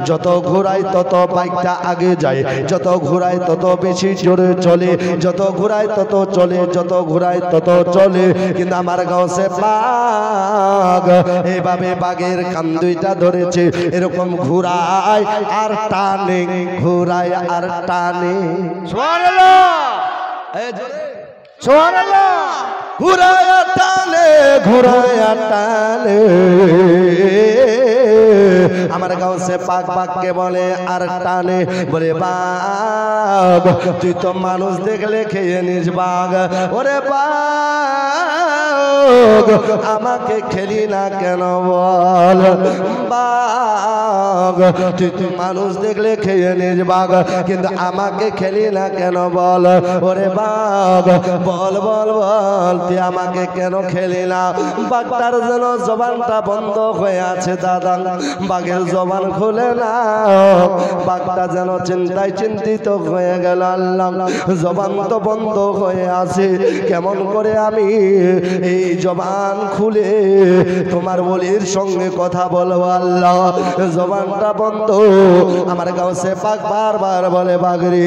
যত ঘোরায় তত বাইকটা আগে যায়, যত ঘোরায় তত বেশি জোরে চলে, যত ঘোরায় তত চলে, যত ঘোরায় তত চলে। কিন্তু আমার গাউসে পাক এইভাবে বাঘের কান দুইটা ধরেছে, এরকম ঘোরায় আর টানে, ঘোরায় আর টানে। সুবহানাল্লাহ, সুবহানাল্লাহ। ঘোরায় টানে, ঘোরায় টানে। আমার গাউসে পাক বাঘকে বলে আর টানে, বলে বাঘ তুই তো মানুষ দেখলে খেয়ে নিস বাঘ, ওরে বাঘ আমাকে খেলি না কেন বল, বাঘ তুই মানুষ দেখলে খেয়ে নিস বাঘ, কিন্তু আমাকে খেলি না কেন বল, ওরে বাঘ বল বল বল তুই আমাকে কেন খেলি না। বাঘটার যেন জবানটা বন্ধ হয়ে আছে দাদা, বাঘের জবান খুলে না, বাঘটা যেন চিন্তায় চিন্তিত হয়ে গেল। আল্লাহ জবান তো বন্ধ হয়ে আছে, কেমন করে আমি এই জবান খুলে তোমার বলির সঙ্গে কথা বলবো আল্লাহ, জবানটা বন্ধ। আমার গাউসে পাক বারবার বলে বাঘ রে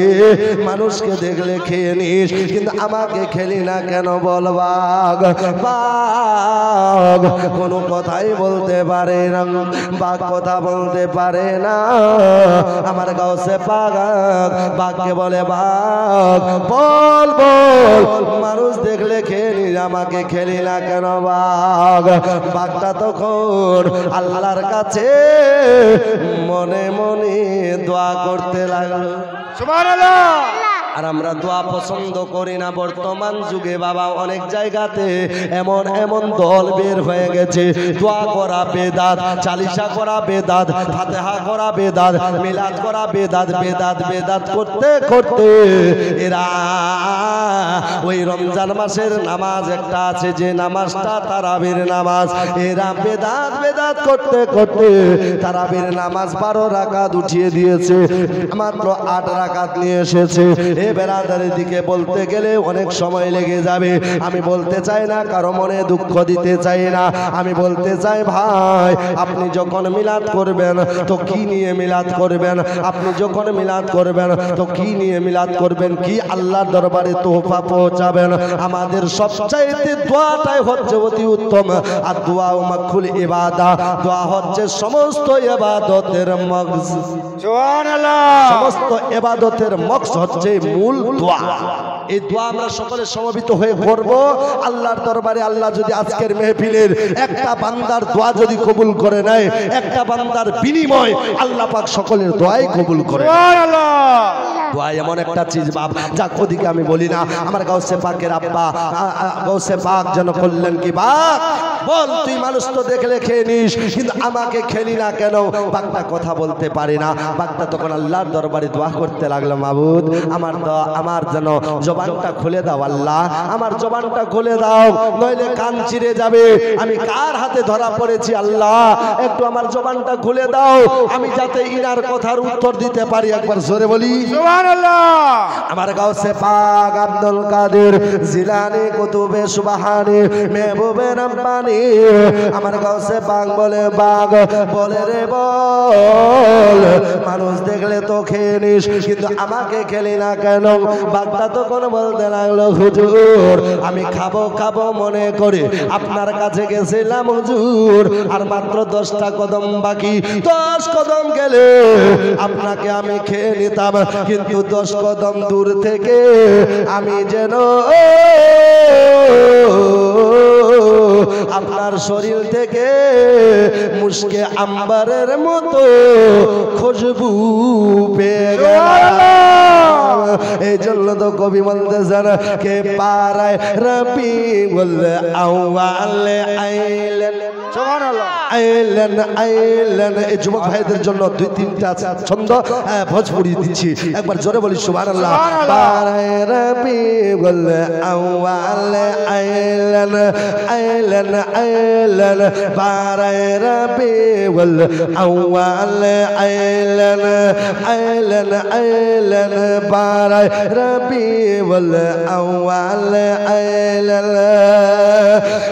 মানুষকে দেখলে খেয়ে নিস, কিন্তু আমাকে খেলি না কেন বল বাঘ। বাঘ কোনো কথাই বলতে পারে না, বাঘ কথা বলতে পারে না। আমার গাউসে পাক বাঘকে বলে বাঘ বল বল মানুষ দেখলে খেয়ে নিস, আমাকে খেলি না কেন বাঘ। বাঘটা তখন আল্লাহর কাছে মনে মনে দোয়া করতে লাগলো। সুবহানাল্লাহ। আর আমরা দোয়া পছন্দ করি না বর্তমান যুগে বাবা, অনেক জায়গাতে এমন এমন দল বের হয়ে গেছে, দোয়া করা বেদাত, চালিশা করা বেদাত, ফাতিহা করা বেদাত, মিলাদ করা বেদাত, বেদাত বেদাত করতে করতে এরা ওই রমজান মাসের নামাজ একটা আছে যে নামাজটা তারাবির নামাজ, এরা বেদাত বেদাত করতে করতে তারাবির নামাজ 12 রাকাত উঠিয়ে দিয়েছে, মাত্র 8 রাকাত নিয়ে এসেছে। এ বেরাদারের দিকে বলতে গেলে অনেক সময় লেগে যাবে, আমি বলতে চাই না, কারো মনে দুঃখ দিতে চাই না। আমি বলতে চাই ভাই আপনি যখন মিলাদ করবেন তো কি নিয়ে মিলাদ করবেন, আপনি যখন মিলাদ করবেন তো কি নিয়ে মিলাদ করবেন, কি আল্লাহর দরবারে তোহফা পৌঁছাবেন। আমাদের সবচাইতে দোয়াটাই হচ্ছে অতি উত্তম, আর দোয়া মাখুল ইবাদত, দোয়া হচ্ছে সমস্ত ইবাদতের মগজ। সুবহানাল্লাহ। সমস্ত ইবাদতের মগজ হচ্ছে মূল দোয়া। এই দোয়া আমরা সকলে সমবেত হয়ে করব আল্লাহর দরবারে। আল্লাহ যদি আজকের মেহফিলের একটা বান্দার দোয়া যদি কবুল করে নেয়, একটা বান্দার বিনিময় আল্লাহ পাক সকলের দোয়াই কবুল করে। সুবহানাল্লাহ। দোয়া এমন একটা চিজ বাপ, যা কদিকে আমি বলি না। আমার গাউসে পাকের আব্বা গাউসে পাক যেন করলেন কি বাপ বল তুই মানুষ তো দেখলে খেয়ে নিস, কিন্তু আমাকে খেলি না কেন। বাঘটা কথা বলতে পারে না, বাঘটা তখন আল্লাহর দরবারে দোয়া করতে লাগলো, মাবুদ আমার দোয়া, আমার যেন জবানটা খুলে দাও আল্লাহ, আমার জবানটা খুলে দাও, নইলে কান চিরে যাবে। আমি কার হাতে ধরা পড়েছি আল্লাহ, একটু আমার জবানটা খুলে দাও, আমি যাতে ইনার কথার উত্তর দিতে পারি। একবার জোরে বলি সুবহানাল্লাহ। আমার গাউসে পাক আব্দুল কাদের জিলানী কুতুবে সুবহানী মেহবুবে রব্বানী। আমার গাউসে পাক বলে বাঘ বলে রে বল মানুষ দেখলে তো খেয়ে নিস, কিন্তু আমাকে খেলি না কেন। বাঘটা তখন বলতে লাগলো হুজুর আমি খাবো খাবো মনে করে আপনার কাছে গেছিলাম হুজুর, আর মাত্র 10টা কদম বাকি, 10 কদম গেলে আপনাকে আমি খেয়ে নিতাম, কিন্তু 10 কদম দূর থেকে আমি যেন আপনার শরীর থেকে মুশকে আম্বারের মতো খুশবু পেয়ে গেলাম। এই জন্য তো কবি বলতেছেন কে পারায় রবি বললে আওয়ালে আইলেন। সুবহানাল্লাহ। আইলেন আইলেন। এই যুবক ভাইদের জন্য 2-3টা ছন্দ ভোজপুরি দিচ্ছি, একবার জোরে বলি সুবহানাল্লাহ। পারায় রবি বললে আওয়ালে আইলেন আইলেন আইলেন, পারায় রবি বললে আওয়ালে আইলেন আইলেন আইলেন, পারায় রবি বললে আওয়ালে আইলেন।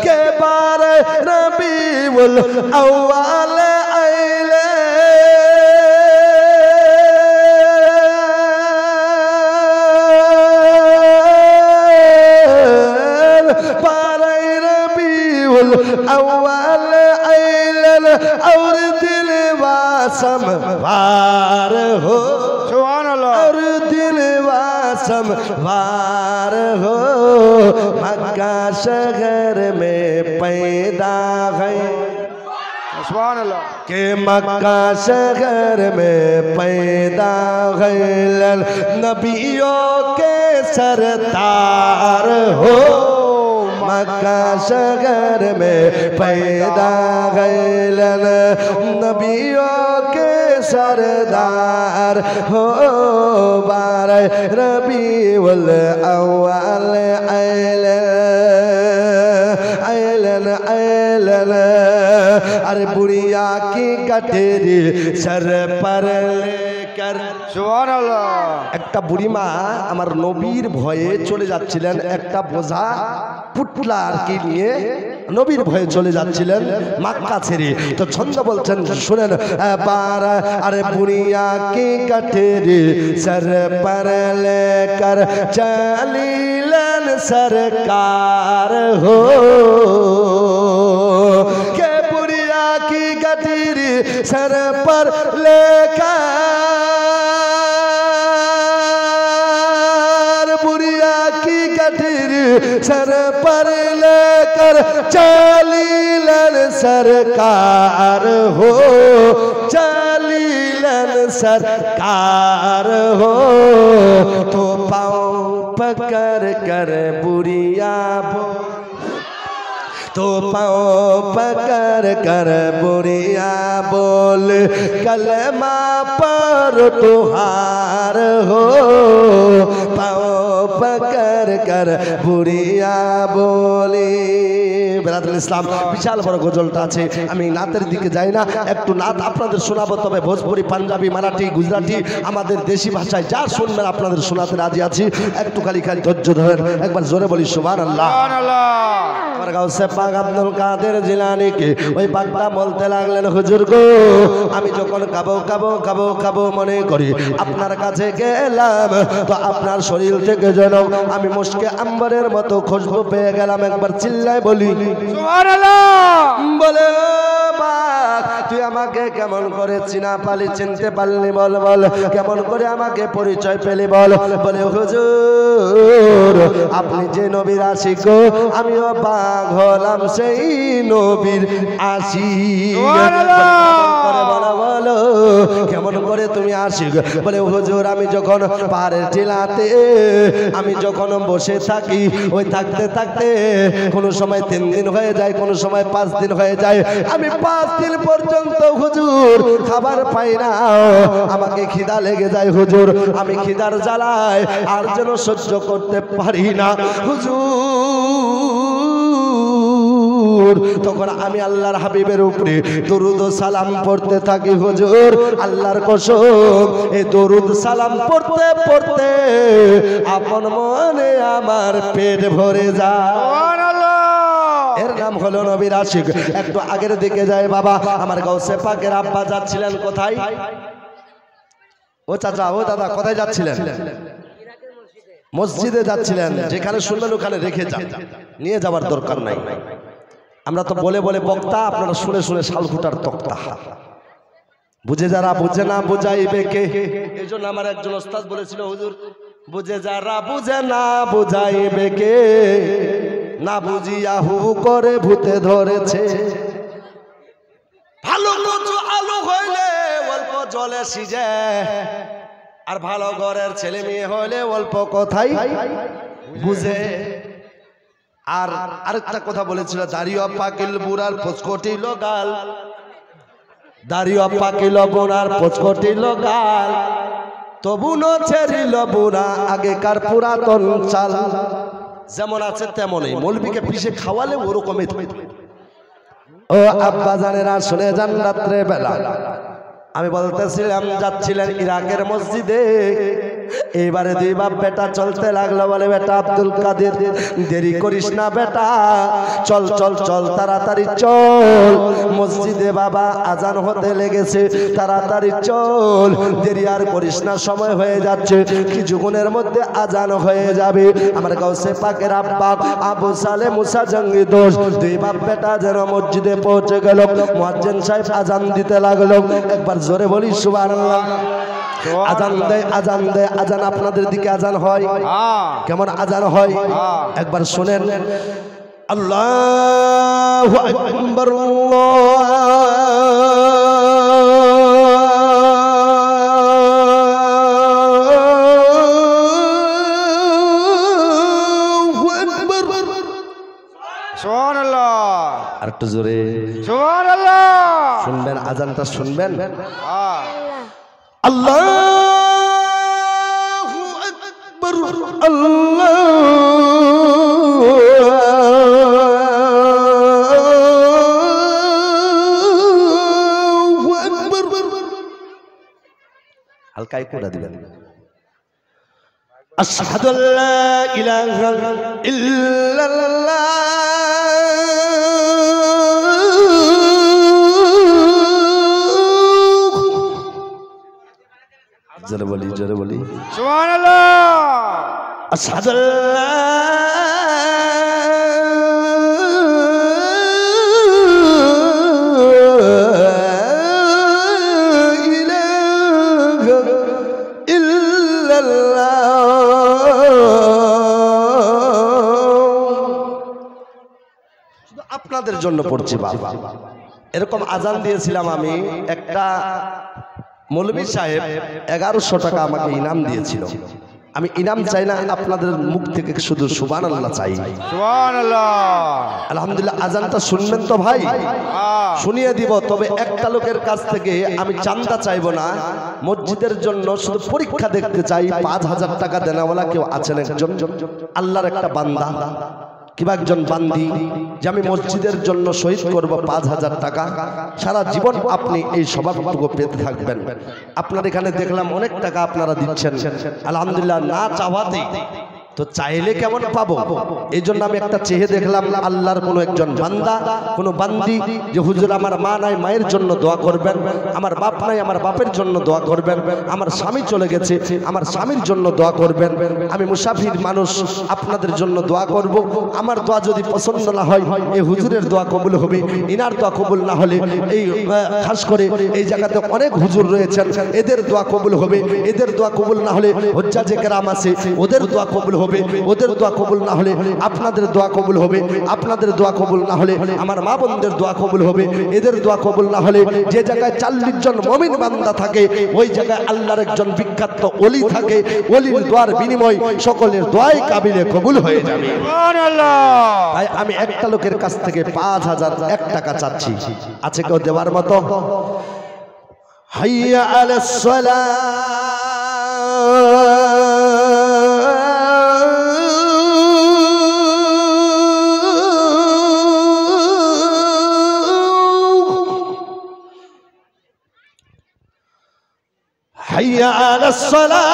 কে পারায় রবি বল আওয়ালে আইলেন और दिल वासम वार हो सुभान अल्लाह और दिल वासम वार हो मक्का शहर में पैदा है सुभान अल्लाह के मक्का शहर में पैदा है नबियों के सरदार हो मक्का शहर में पैदा है नबियों के सरदार हो बार रबीउल अव्वल अरे बुढ़िया की गठरी सर पर लेकर सुभान अल्लाह একটা বুড়িমা আমার নবীর ভয়ে চলে যাচ্ছিলেন একটা বোঝা পুটলা আর কি নিয়ে নবীর ভয়ে চলে যাচ্ছিলেন মক্কা ছেড়ে তো ছন্দ বলছেন শুনেন বার আরে বুড়িয়া কি গঠরি সর पर लेकर चलीलन सरकार हो के बुढ़िया की गठरी सर पर लेकर बुढ़िया की गठरी सर पर लेकर चलीलन सरकार हो चलीलन सरकार हो तो पाँव पकड़ कर बुढ़िया तो पाँव पकड़ कर बुढ़िया बोल कलमा पर तुहार हो पाँव पकड़ कर बुढ़िया बोली বেরাদুল ইসলাম বিশাল বড় গজলটা আছে আমি নাতের দিকে যাই না একটু নাত আপনাদের শোনাবো তবে ভোজপুরি পাঞ্জাবি মারাঠি গুজরাটি আমাদের দেশি ভাষায় যা শুনবেন আপনাদের শোনাতে রাজি আছি একটু খালি খালি ধৈর্য ধরেন একবার জোরে বলি সুবহানাল্লাহ সুবহানাল্লাহ আমার গাউসে পাক আব্দুল কাদের জিলানীকে ওই পাকটা বলতে লাগলেন হুজুর গো আমি যখন খাবো মনে করি আপনার কাছে গেলাম তো আপনার শরীর থেকে যেন আমি মুশকে আম্বরের মতো খুশবু পেয়ে গেলাম একবার চিল্লায় বলি সুবহানাল্লাহ বলে পাক তুই আমাকে কেমন করে চিনতে পারলি বল বল কেমন করে আমাকে পরিচয় পেলি বল বলে হুজুর আপনি যে নবীর আশিক গো আমিও পাক হলাম সেই নবীর আশিক বলো কেমন করে তুমি আশিক বলে হুজুর আমি যখন পাহাড়ের টিলাতে আমি যখন বসে থাকি ওই থাকতে থাকতে কোনো সময় 3 দিন হয়ে যায় কোনো সময় 5 দিন হয়ে যায় আমি 5 দিন পর্যন্ত হুজুর খাবার পাই না আমাকে খিদা লেগে যায় হুজুর আমি খিদার জ্বালায় আর যেন সহ্য করতে পারি না হুজুর তখন আমি আল্লাহর হাবিবের উপরে দরুদ ও সালাম পড়তে থাকি হুজুর আল্লাহর কসম এই দরুদ সালাম পড়তে পড়তে আপন মনে আমার পেট ভরে যায় সুবহানাল্লাহ এর নাম হলো নবীর আশিক একটু আগের দিকে যায় বাবা আমার গাউসে পাকের আব্বা যাচ্ছিলেন কোথায় ও চাচা ও দাদা কোথায় যাচ্ছিলেন মসজিদে যাচ্ছিলেন যেখানে শুনলেন ওখানে রেখে যান নিয়ে যাওয়ার দরকার নাই আমরা তো বলে বলে বক্তা আপনারা শুনে শুনে শালখুটার তক্তা বুঝে যারা বুঝে না বুঝাইবে কে এই জন্য আমার একজন ওস্তাদ বলেছিল হুজুর বুঝে যারা বুঝে না বুঝাইবে কে না বুঝিয়া হু করে ভূতে ধরেছে ভালো কচু আলু হইলে অল্প জলে সিজে আর ভালো ঘরের ছেলে মেয়ে হইলে অল্প কথাই বুঝে আর আরেকটা কথা বলেছিল দাড়িও পাকিল বুড়ার পচকটি লোকাল দাড়িও পাকিল বুড়ার পচকটি লোকাল তবু ন ছেড়িল বুড়া আগেকার পুরাতন চাল যেমন আছে তেমনই মৌলবীকে পিষে খাওয়ালে ওরকমই ও আব্বা জানেরা শুনে যান রাত্রে বেলা আমি বলতেছিলাম যাচ্ছিলেন ইরাকের মসজিদে এইবারে দুই বাপ বেটা চলতে লাগলো, বলে বেটা আব্দুল কাদের দেরি করিস না বেটা, চল চল চল তাড়াতাড়ি চল, মসজিদে বাবা আজান হতে লেগেছে, তাড়াতাড়ি চল, দেরি আর করিস না, সময় হয়ে যাচ্ছে, কিছুক্ষণের মধ্যে আজান হয়ে যাবে। আমার গাউসে পাকের আব্বা আবু সালে মুসা জঙ্গি দোষ দুই বাপ বেটা যেন মসজিদে পৌঁছে গেল, মুয়াজ্জিন সাহেব আজান দিতে লাগলো। একবার জোরে বলি সুবহানাল্লাহ। আজান দেয় আজান দেয় আজান, আপনাদের দিকে আজান হয়? কেমন আজান হয় একবার শুনেন। আল্লাহু আকবার, সুবহানাল্লাহ। আর একটু জোরে সুবহানাল্লাহ। শুনবেন, আজানটা শুনবেন। হ্যাঁ। আল্লাহু আকবার, আল্লাহু আকবার। হালকাই করে দিবেন। আশহাদু আল্লা ইলাহা ইল্লাল্লাহ, জোরে বলি জোরে বলি সুবহানাল্লাহ। আশহাদু আল্লা ইলাহা ইল্লাল্লাহ। শুধু আপনাদের জন্য পড়ছি বাবা। এরকম আজান দিয়েছিলাম আমি, একটা মৌলভী সাহেব 1100 টাকা আমাকে ইনাম দিয়েছিল। আমি ইনাম চাই না, আপনাদের মুখ থেকে শুধু সুবহানাল্লাহ চাই। সুবহানাল্লাহ। আলহামদুলিল্লাহ। আজানটা শুনবেন তো ভাই? শুনিয়ে দিব, তবে একটা লোকের কাছ থেকে আমি চান্দা চাইবো না, মসজিদের জন্য শুধু পরীক্ষা দেখতে চাই। 5000 টাকা দেনাওয়ালা কেউ আছেন? একজন আল্লাহর একটা বান্দা কিংবা একজন বান্দি যে আমি মসজিদের জন্য শহীদ করব 5000 টাকা, সারা জীবন আপনি এই স্বভাবটুকু পেতে থাকবেন। আপনার এখানে দেখলাম অনেক টাকা আপনারা দিচ্ছেন, আলহামদুলিল্লাহ। না চাওয়াতে তো চাইলে কেমন পাবো, এই জন্য আমি একটা চেয়ে দেখলাম আল্লাহর কোনো একজন বান্দা, কোনো বান্দি যে হুজুর আমার মা নাই, মায়ের জন্য দোয়া করবেন, আমার বাপ নাই, আমার বাপের জন্য দোয়া করবেন, আমার স্বামী চলে গেছে, আমার স্বামীর জন্য দোয়া করবেন, আমি মুসাফির মানুষ, আপনাদের জন্য দোয়া করব। আমার দোয়া যদি পছন্দ না হয়, এই হুজুরের দোয়া কবুল হবে, ইনার দোয়া কবুল না হলে এই খাস করে এই জায়গাতে অনেক হুজুর রয়েছেন, এদের দোয়া কবুল হবে, এদের দোয়া কবুল না হলে হুজ্জাজে কেরাম আছে, ওদের দোয়া কবুল হবে, ওদের দোয়া কবুল না হলে আপনাদের দোয়া কবুল হবে, আপনাদের দোয়া কবুল না হলে আমার মা বোনদের দোয়া কবুল হবে, এদের দোয়া কবুল না হলে যে জায়গায় 40 জন মুমিন বান্দা থাকে ওই জায়গায় আল্লাহর একজন বিখ্যাত ওলি থাকে, ওলির দোয়ার বিনিময় সকলের দোয়াই কাবিলে কবুল হয়ে যাবে। সুবহানাল্লাহ। তাই আমি একটা লোকের কাছ থেকে 5001 টাকা চাচ্ছি, আছে কেউ দেওয়ার মতো? হাইয়া আলাস সালাহ, حي على الصلاة،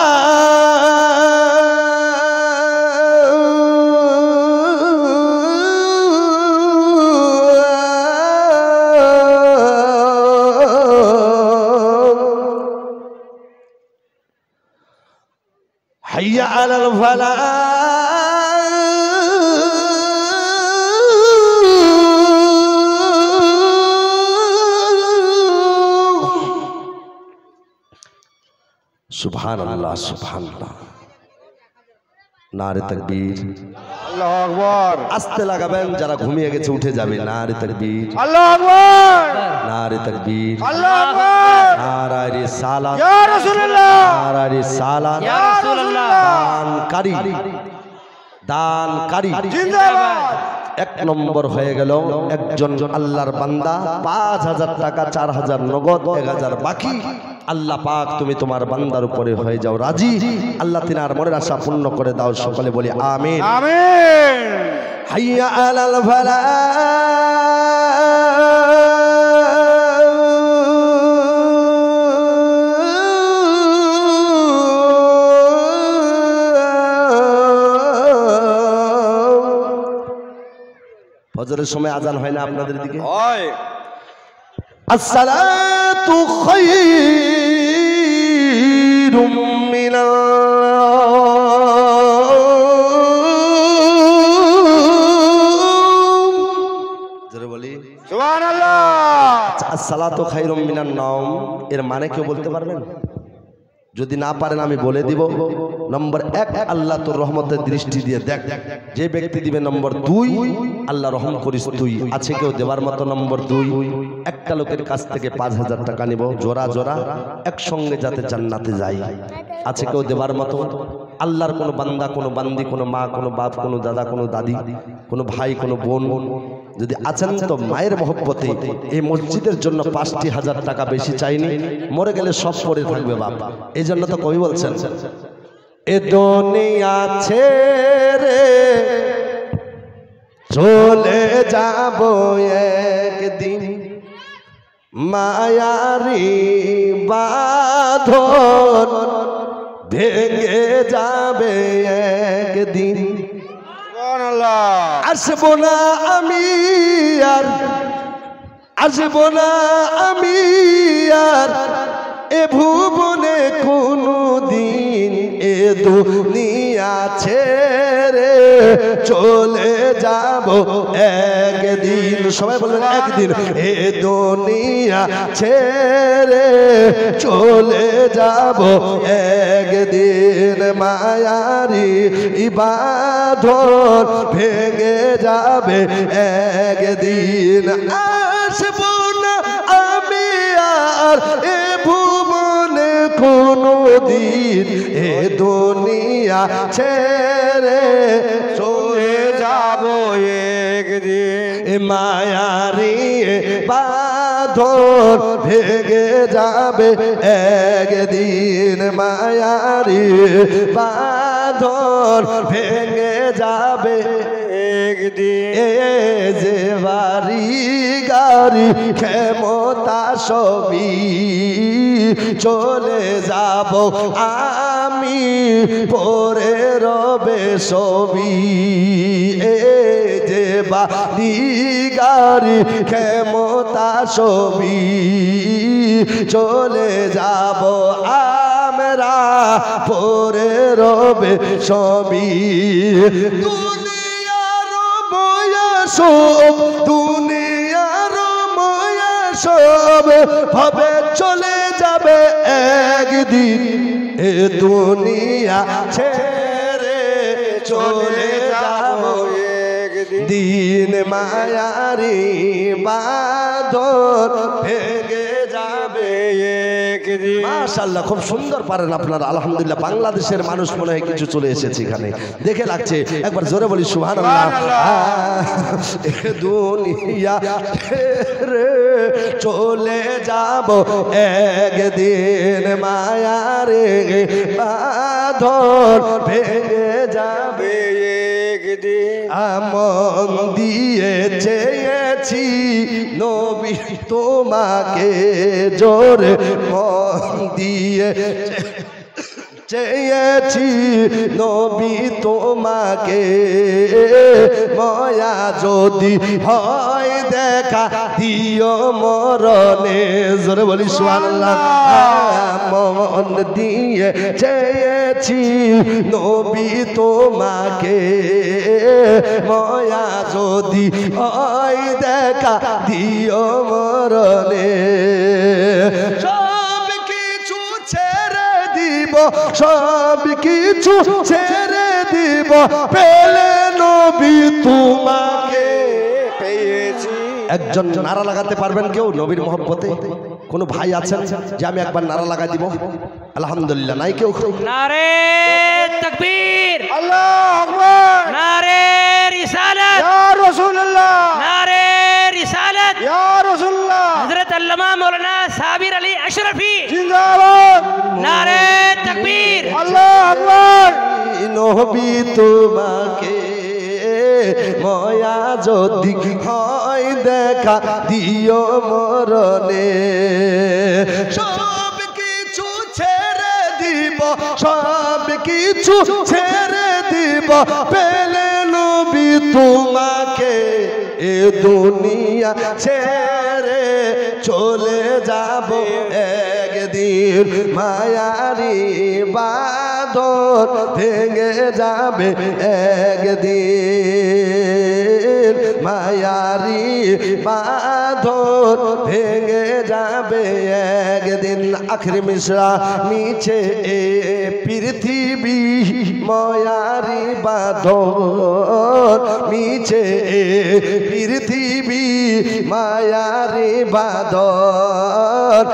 حي على الفلاح، সুবহানাল্লাহ সুবহানাল্লাহ। নারে তাকবীর, আল্লাহু আকবার। আস্তে লাগাবেন, যারা ঘুমিয়ে গেছে উঠে যাবে। নারে তাকবীর, আল্লাহু আকবার। নারে তাকবীর, আল্লাহু আকবার। নারে রিসালাত, ইয়া রাসূলুল্লাহ, নারে রিসালাত। ইয়া রাসূলুল্লাহ। দানকারী, দানকারী জিন্দাবাদ। 1 নম্বর হয়ে গেল একজন আল্লাহর বান্দা, 5000 টাকা, 4000 নগদ, 1000 বাকি। আল্লাহ পাক তুমি তোমার বান্দার উপরে হয়ে যাও রাজি, আল্লাহ তিনার মনের আশা পূর্ণ করে দাও। সকলে বলি আমিন আমিন। হাইয়া আলাল ফালাহ, ফজরের সময় আজান হয় না আপনাদের দিকে? হয়। আসসালাতু খায়রুম মিনাল জোরে বলি সুবহানাল্লাহ। আসসালাতু খায়রুম মিনান নাওম এর মানে কেউ বলতে পারবেন? যদি না পারেন আমি বলে দিব। নম্বর 1, আল্লাহ তোর রহমতের দৃষ্টি দিয়ে দেখ, যে ব্যক্তি দিবে। নম্বর 2, আল্লাহ রহম করিস তুই। আছে কেউ দেওয়ার মতো? নম্বর 2, একটা লোকের কাছ থেকে 5,000 টাকা নিব, জোড়া জোড়া একসঙ্গে যাতে জান্নাতে যাই। আছে কেউ দেওয়ার মতো? আল্লাহর কোনো বান্দা, কোনো বান্দি, কোনো মা, কোনো বাপ, কোনো দাদা, কোনো দাদি, কোনো ভাই, কোনো বোন যদি আছেন তো মায়ের মহব্বতে এই মসজিদের জন্য 5,000 টাকা বেশি চাইনি, মরে গেলে সব পড়ে থাকবে বাপ। এই জন্য তো কবি বলছেন, এ দুনিয়া ছেড়ে চলে যাব একদিন, মায়ারি বাঁধন ভেঙে যাবে একদিন। সুবহানাল্লাহ। আসবো না আমি আর, আসবো না আমি আর এ ভুবনে কোনো দিন, এ দুনিয়া ছেড়ে চলে যাব একদিন। সবাই বলবেন একদিন। এ দুনিয়া ছেড়ে চলে যাব একদিন, মায়ারি বাঁধন ভেঙে যাবে একদিন। আসবো না আমি আর এ ভুবনে কোনো দিন, এ দুনিয়া ছেড়ে চলে যাব একদিন। এ মায়ারি বাঁধন ভেঙে যাবে একদিন, মায়ারি বাঁধন ভেঙে যাবে একদিন। এ যে বাড়ি গাড়ি ক্ষমতা সবই চলে যাব আমি, পরে রবে সবই। এ যে বাড়ি গাড়ি ক্ষমতা সবই চলে যাব আমরা, পরে রবে সবই। দুনিয়ার বয়স, দুনিয়ার বয়স ভাবে চলে যাবে একদিন, এ দুনিয়া ছেড়ে চলে যাব একদিন। দিন, মায়ারি বাঁধন ভেঙে যাবে একদিন। মাশাআল্লাহ, খুব সুন্দর পারেন আপনারা, আলহামদুলিল্লাহ। বাংলাদেশের মানুষ মনে হয় কিছু চলে এসেছে এখানে, দেখে লাগছে। একবার জোরে বলি সুবহানাল্লাহ। দুনিয়া ছেড়ে চলে যাব একদিন, মায়ারে বাঁধন ভেঙে যাবে একদিন। আমন দিয়ে চেয়েছি নবী তোমাকে, জোরে মন দিয়ে চেয়েছি নবী তোমাকে, ময়া যদি হয় দেখা দিও মরণে। জোরে বলি সুবহানাল্লাহ। মন দিয়ে চেয়েছি নবী তোমাকে, ময়া যদি হয় দেখা দিও মরণে। সব কিছু ছেড়ে দিব, সব কিছু ছেড়ে দিব, পেলে নবী তোমাকে পেয়েছি। একজন নারা লাগাতে পারবেন কেউ নবীর মহব্বতে? কোন ভাই আছেন যে আমি একবার নারা লাগাই দিব? আলহামদুলিল্লাহ, নাই কেউ? नारे तकबीर, আল্লাহু আকবার। नारे रिसालत, ইয়া রাসূলুল্লাহ, नारे रिसालत। ইয়া রাসূলুল্লাহ। हजरत अल्लामा मौलाना साबिर अली अशरफी, জিন্দাবাদ। नारे तकबीर। আল্লাহু আকবার। নবী তোমাকে ময়া যদি হয় দেখা দিও মরণে। সব কিছু ছেড়ে দিব, সব কিছু ছেড়ে দিব, পেলে নবী তোমাকে এ দুনিয়া ছেড়ে চলে যাব একদিন মায়ারি বাঁধন ভেঙে যাবে একদিন মায়ারি বাঁধন ভেঙে যাবে একদিন আখরি মিশ্রা মিছে এ পৃথিবী মায়ারি বাঁধন মিছে এ পৃথিবী মায়ারি বাঁধন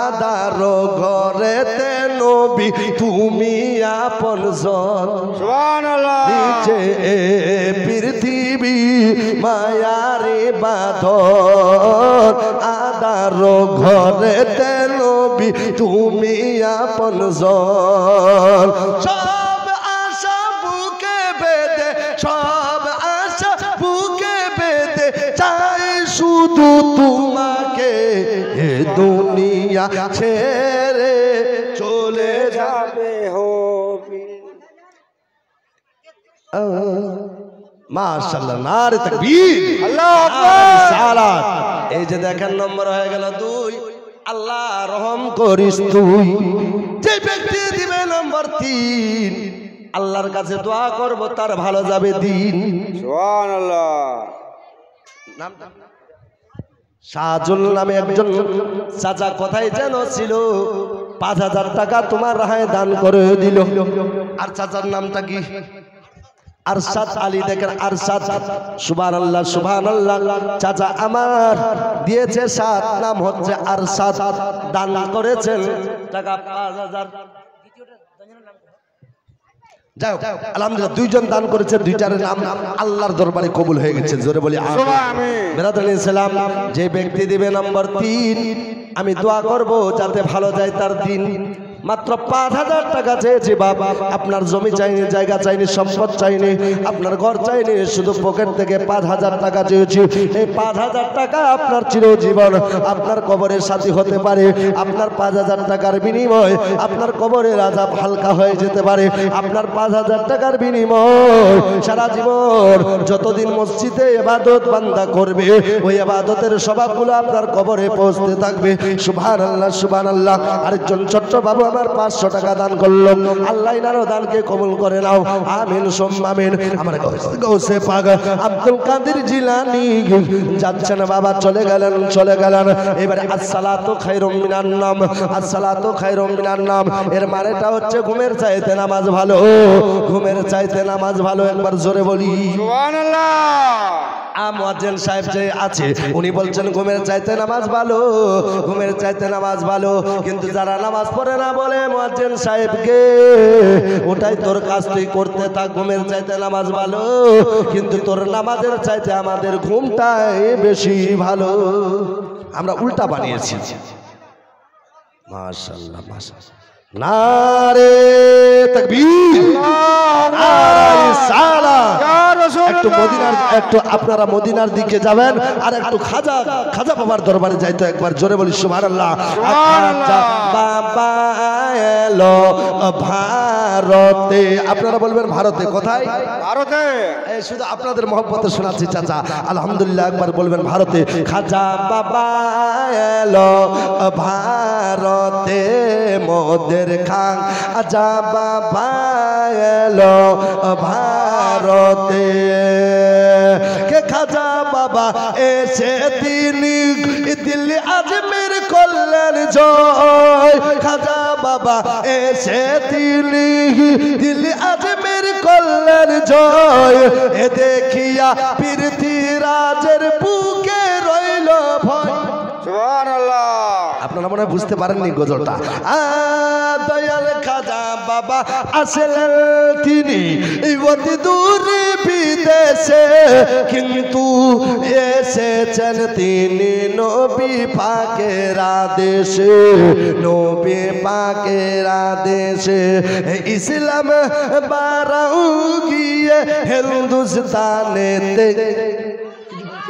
আদার ঘরেতে নবী তুমি আপন জন সুবহানাল্লাহ নিচে এ পৃথিবী মায়ারি বাঁধন আদার ঘরেতে নবী তুমি আপন জন সব আশা বুকে বেঁধে সব আশা বুকে বেঁধে চাই শুধু তোমাকে এ দুনিয়া ছেড়ে চলে যাবে মাশাআল্লাহ নারে তাকবীর আল্লাহু আকবার সালাত এই যে দেখেন নম্বর হয়ে গেল 2 আল্লাহ রহম করিস তুই যে ব্যক্তি দিবে নম্বর 3 আল্লাহর কাছে দোয়া করব তার ভালো যাবে দিন সুবহানাল্লাহ নামটা শাহজুল নামে একজন চাচা কোথায় যেন ছিল 5000 টাকা তোমার রাহে দান করে দিল আর চাচার নামটা কি আরশাদ আলী দেখেন আরশাদ সুবহানাল্লাহ সুবহানাল্লাহ চাচা আমার দিয়েছে 7 নাম হচ্ছে আরশাদ দান করেছেন টাকা 5000 যাই হোক আলহামদুলিল্লাহ দুইজন দান করেছেন দুইটার নাম আল্লাহর দরবারে কবুল হয়ে গেছে জোরে বলি আমিন বিরাদারিন সালাম যে ব্যক্তি দিবে নম্বর 3 আমি দোয়া করব যাতে ভালো যায় তার দিন মাত্র 5000 টাকা চেয়েছি বাবা আপনার জমি চাইনি জায়গা চাইনি সম্পদ চাইনি আপনার ঘর চাইনি শুধু পকেট থেকে 5000 টাকা চেয়েছি এই 5000 টাকা আপনার চিরজীবন আপনার কবরের সাথী হতে পারে আপনার 5000 টাকার বিনিময় আপনার কবরের আযাব হালকা হয়ে যেতে পারে আপনার 5000 টাকার বিনিময় সারা জীবন যতদিন মসজিদে ইবাদত বান্দা করবে ওই ইবাদতের সওয়াবগুলো আপনার কবরে পৌঁছতে থাকবে সুবহানাল্লাহ সুবহানাল্লাহ আরেকজন ছোট্ট বাবু আমার 500 টাকা দান করলো আল্লাহ ইনারও দানকে কবুল করে নাও আমিন সুম্মা আমিন আমার গৌসে পাক আব্দুল কাদের জিলানী যাচ্ছেন বাবা চলে গেলেন এবারে আসসালাতু খায়রুম মিনান নাম আসসালাতু খায়রুম মিনান নাম এর মানেটা হচ্ছে ঘুমের চাইতে নামাজ ভালো ঘুমের চাইতে নামাজ ভালো একবার জোরে বলি সুবহানাল্লাহ মুয়াজ্জিন সাহেব যে আছে উনি বলছেন ঘুমের চাইতে নামাজ ভালো ঘুমের চাইতে নামাজ ভালো কিন্তু যারা নামাজ পড়ে না বলে মুয়াজ্জিন সাহেবকে ওটাই তোর কাজ তুই করতে থাক ঘুমের চাইতে নামাজ ভালো কিন্তু তোর নামাজের চাইতে আমাদের ঘুমটাই বেশি ভালো আমরা উল্টা বানিয়েছি মাশাআল্লাহ মাশাআল্লাহ নারে তাকবীর নারে সালাত একটু আপনারা মদিনার দিকে যাবেন আর একটু খাজা বাবার দরবারে যাইতো একবার জোরে বলি সুবহানাল্লাহ বাবা এলো ভারতে আপনারা বলবেন ভারতে কোথায় ভারতে এই শুধু আপনাদের মহব্বতে শোনাচ্ছি চাচা আলহামদুলিল্লাহ একবার বলবেন ভারতে খাজা বাবা এলো ভারতে মোদের খান আজা বাবা এলো ভারতে কে খাজা বাবা এসে তিনি দিল্লি আজমির করলেন জয় খাজা বাবা এসে তিনি দিল্লি আজমির করলেন জয় এ দেখিয়া পৃথ্বীরাজের বুকে রইল ভয় সুবহানাল্লাহ আপনারা মনে হয় বুঝতে পারেননি গজলটা দয়াল খাজা বাবা আসলেন তিনি অতি দূরে বিদেশে কিন্তু এসেছেন তিনি নবী পাকের আদেশে নবী পাকের আদেশে ইসলাম বারাউ গিয়ে হিন্দুস্তানেতে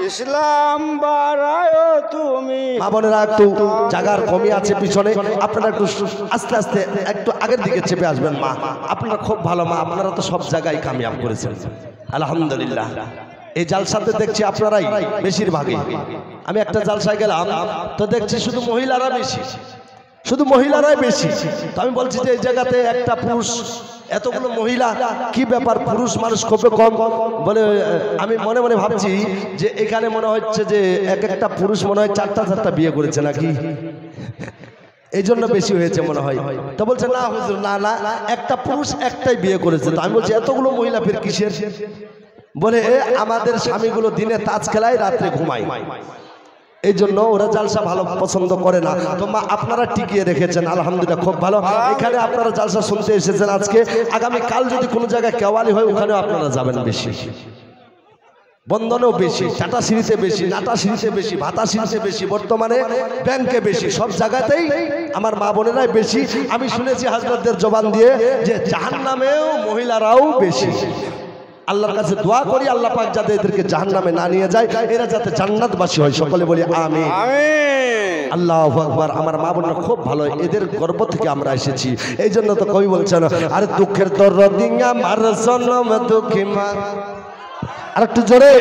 ইসলাম বাড়ায় তুমি মা বোনেরা একটু জায়গার কমি আছে পিছনে আপনারা একটু আস্তে আস্তে একটু আগের দিকে চেপে আসবেন মা আপনারা খুব ভালো মা আপনারা তো সব জায়গায় কামিয়াব করেছেন আলহামদুলিল্লাহ এই জালসাতে দেখছি আপনারাই বেশিরভাগই। আমি একটা জালসায় গেলাম তো দেখছি শুধু মহিলারা বেশি, শুধু মহিলারাই বেশি। তো আমি বলছি যে এই জায়গাতে একটা পুরুষ, এতগুলো মহিলা, কি ব্যাপার, পুরুষ মানুষ খুব কম বলে। আমি মনে মনে ভাবছি যে এখানে মনে হচ্ছে যে এক একটা পুরুষ মনে হয় চারটা বিয়ে করেছে নাকি, এই জন্য বেশি হয়েছে মনে হয়। তো বলছে না হুজুর, না না, একটা পুরুষ একটাই বিয়ে করেছে। তো আমি বলছি এতগুলো মহিলা ফের কিসের? বলে আমাদের স্বামীগুলো দিনে তাস খেলায়, রাত্রে ঘুমায়, এই জন্য ওরা জালসা ভালো পছন্দ করে না। তো মা আপনারা টিকিয়ে রেখেছেন, আলহামদুলিল্লাহ, খুব ভালো। এখানে আপনারা জালসা শুনতে এসেছেন আজকে, আগামী কাল যদি কোনো জায়গায় কেওয়ালি হয় ওখানেও আপনারা যাবেন বেশি, বন্ধনেও বেশি, টাটা সিঁড়িতে বেশি, নাটা সিঁড়িতে বেশি, ভাতা সিঁড়িতে বেশি, বর্তমানে ব্যাংকে বেশি, সব জায়গাতেই আমার মা বোনেরাই বেশি। আমি শুনেছি হাজরতদের জবান দিয়ে যে জাহান্নামেও মহিলারাও বেশি। আল্লাহর কাছে দোয়া করি আল্লাহ পাক যাতে এদেরকে জাহান্নামে না নিয়ে যায়, এরা যাতে জান্নাতবাসী হয়, সকলে বলি আমিন। আল্লাহু আকবার। আমার মা বোনরা খুব ভালো, এদের গর্ব থেকে আমরা এসেছি। এই জন্য তো কবি বলছেন, আরে দুঃখের দরদি আমার জনম দুঃখী মা। আরেকটু জোরে,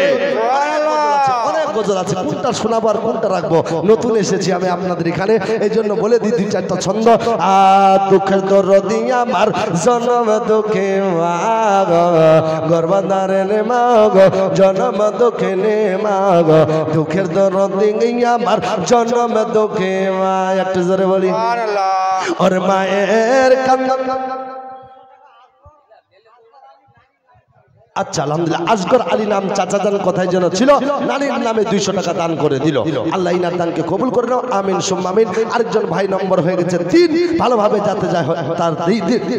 অনেক গজল আছে, কোনটা শোনাবো আর কোনটা রাখবো? নতুন এসেছি আমি আপনাদের এখানে, এই জন্য বলে দিই দুই চারটা ছন্দ। আর দুঃখের দরদি আমার জনম দুঃখে মা গো, গর্ভধারণে মা গো, জনম দুঃখে নে মা গো, দুঃখের দরদি আমার জনম দুঃখে মা। একটু জোরে বলি, ওর মায়ের কান্না। আচ্ছা আলহামদুলিল্লাহ। আসগর আলী নাম চাচাজান কথায় যেন ছিল, নানির নামে 200 টাকা দান করে দিল। আল্লাহ ইনার দানকে কবুল করে নাও, আমিন সুম্মা আমিন। আরেকজন ভাই নম্বর হয়ে গেছে 3, ভালোভাবে যাতে যায় তার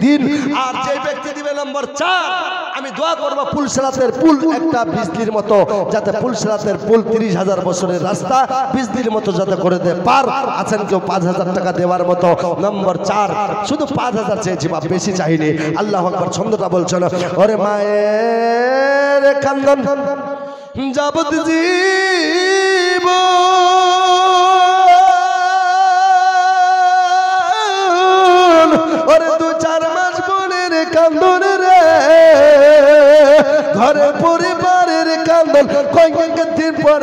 দিন। আর যে ব্যক্তি দিবে নম্বর 4, আমি দোয়া করব পুলসেরাতের পুল একটা বিজলির মতো, যাতে পুলসেরাতের পুল 30,000 বছরের রাস্তা বিজলির মতো যাতে করে দেয় পার। আছেন কেউ 5,000 টাকা দেওয়ার মতো? নম্বর 4, শুধু 5,000 চেয়েছি, বাপ বেশি চাইনি। আল্লাহু আকবার। ছন্দটা বলছো না, ওরে মায়ের কান্দন যাবত জীব, ওরে 2-4 মাস বোনের কান্দন রে, ঘরে পরিবারের কান্দন কয়েক দিন পরে।